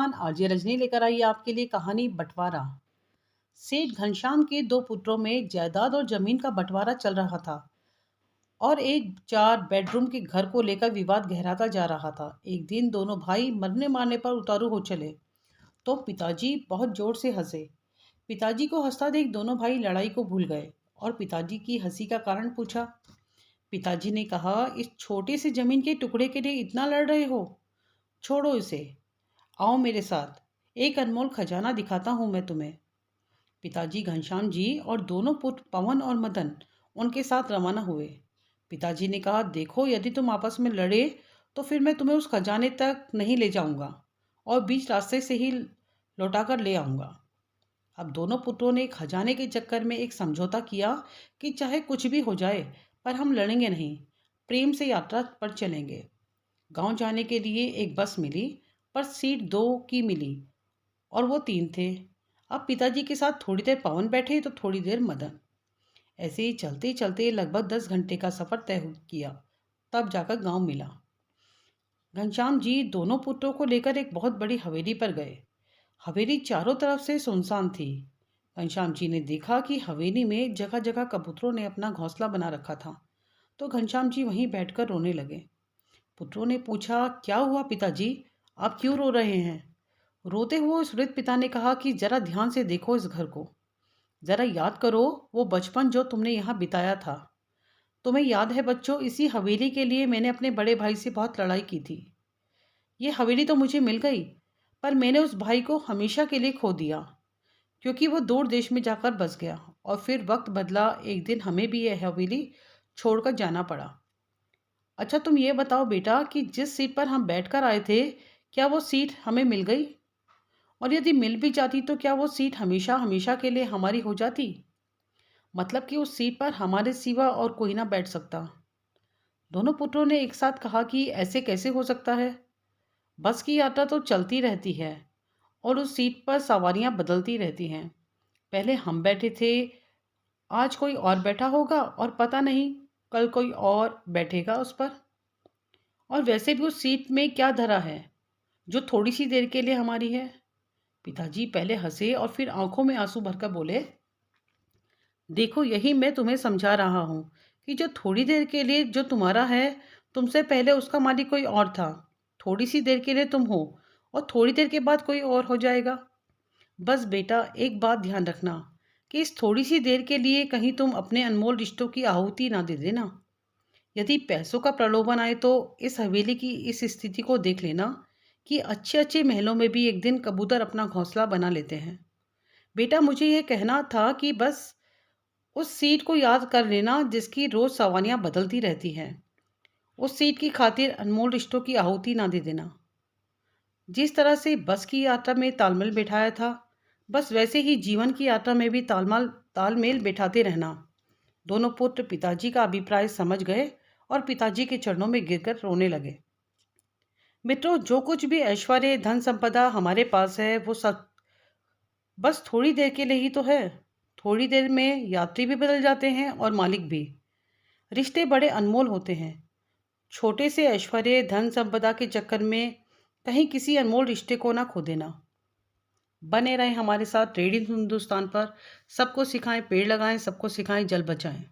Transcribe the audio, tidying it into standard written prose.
Everyone, RJ Rajni लेकर आई है आपके लिए कहानी बंटवारा। सेठ घनश्याम के दो पुत्रों में जायदाद और जमीन का बंटवारा चल रहा था और एक 4 बेडरूम के घर को लेकर विवाद गहराता जा रहा था। एक दिन दोनों भाई मरने मारने पर उतारू हो चले तो पिताजी बहुत जोर से हंसे। पिताजी को हंसता देख दोनों भाई लड़ाई को भूल गए और पिताजी की हंसी का कारण पूछा। पिताजी ने कहा, इस छोटे से जमीन के टुकड़े के लिए इतना लड़ रहे हो? छोड़ो इसे, आओ मेरे साथ, एक अनमोल खजाना दिखाता हूं मैं तुम्हें। पिताजी घनश्याम जी और दोनों पुत्र पवन और मदन उनके साथ रवाना हुए। पिताजी ने कहा, देखो यदि तुम आपस में लड़े तो फिर मैं तुम्हें उस खजाने तक नहीं ले जाऊंगा और बीच रास्ते से ही लौटा कर ले आऊंगा। अब दोनों पुत्रों ने खजाने के चक्कर में एक समझौता किया कि चाहे कुछ भी हो जाए पर हम लड़ेंगे नहीं, प्रेम से यात्रा पर चलेंगे। गांव जाने के लिए एक बस मिली पर सीट 2 की मिली और वो 3 थे। अब पिताजी के साथ थोड़ी देर पवन बैठे तो थोड़ी देर मदन। ऐसे ही चलते चलते लगभग 10 घंटे का सफ़र तय किया, तब जाकर गांव मिला। घनश्याम जी दोनों पुत्रों को लेकर एक बहुत बड़ी हवेली पर गए। हवेली चारों तरफ से सुनसान थी। घनश्याम जी ने देखा कि हवेली में जगह जगह कबूतरों ने अपना घोंसला बना रखा था, तो घनश्याम जी वहीं बैठकर रोने लगे। पुत्रों ने पूछा, क्या हुआ पिताजी, आप क्यों रो रहे हैं? रोते हुए उस वृद्ध पिता ने कहा कि जरा ध्यान से देखो इस घर को, जरा याद करो वो बचपन जो तुमने यहाँ बिताया था। तुम्हें याद है बच्चों, इसी हवेली के लिए मैंने अपने बड़े भाई से बहुत लड़ाई की थी। ये हवेली तो मुझे मिल गई पर मैंने उस भाई को हमेशा के लिए खो दिया, क्योंकि वो दूर देश में जाकर बस गया और फिर वक्त बदला, एक दिन हमें भी यह हवेली छोड़कर जाना पड़ा। अच्छा तुम ये बताओ बेटा कि जिस सीट पर हम बैठकर आए थे, क्या वो सीट हमें मिल गई? और यदि मिल भी जाती तो क्या वो सीट हमेशा हमेशा के लिए हमारी हो जाती? मतलब कि उस सीट पर हमारे सिवा और कोई ना बैठ सकता। दोनों पुत्रों ने एक साथ कहा कि ऐसे कैसे हो सकता है? बस की यात्रा तो चलती रहती है और उस सीट पर सवारियां बदलती रहती हैं। पहले हम बैठे थे, आज कोई और बैठा होगा और पता नहीं कल कोई और बैठेगा उस पर। और वैसे भी उस सीट में क्या धरा है जो थोड़ी सी देर के लिए हमारी है? पिताजी पहले हंसे और फिर आंखों में आंसू भरकर बोले, देखो यही मैं तुम्हें समझा रहा हूँ कि जो थोड़ी देर के लिए जो तुम्हारा है, तुमसे पहले उसका मालिक कोई और था। थोड़ी सी देर के लिए तुम हो और थोड़ी देर के बाद कोई और हो जाएगा। बस बेटा एक बात ध्यान रखना कि इस थोड़ी सी देर के लिए कहीं तुम अपने अनमोल रिश्तों की आहुति ना दे देना। यदि पैसों का प्रलोभन आए तो इस हवेली की इस स्थिति को देख लेना कि अच्छे अच्छे महलों में भी एक दिन कबूतर अपना घोंसला बना लेते हैं। बेटा मुझे यह कहना था कि बस उस सीट को याद कर लेना जिसकी रोज सवारियां बदलती रहती हैं। उस सीट की खातिर अनमोल रिश्तों की आहुति ना दे देना। जिस तरह से बस की यात्रा में तालमेल बिठाया था, बस वैसे ही जीवन की यात्रा में भी तालमेल बिठाते रहना। दोनों पुत्र पिताजी का अभिप्राय समझ गए और पिताजी के चरणों में गिरकर रोने लगे। मित्रों, जो कुछ भी ऐश्वर्य धन संपदा हमारे पास है वो सब बस थोड़ी देर के लिए ही तो है। थोड़ी देर में यात्री भी बदल जाते हैं और मालिक भी। रिश्ते बड़े अनमोल होते हैं। छोटे से ऐश्वर्य धन संपदा के चक्कर में कहीं किसी अनमोल रिश्ते को ना खो देना। बने रहें हमारे साथ रेडियो हिंदुस्तान पर। सबको सिखाएं पेड़ लगाएं, सबको सिखाएं जल बचाएं।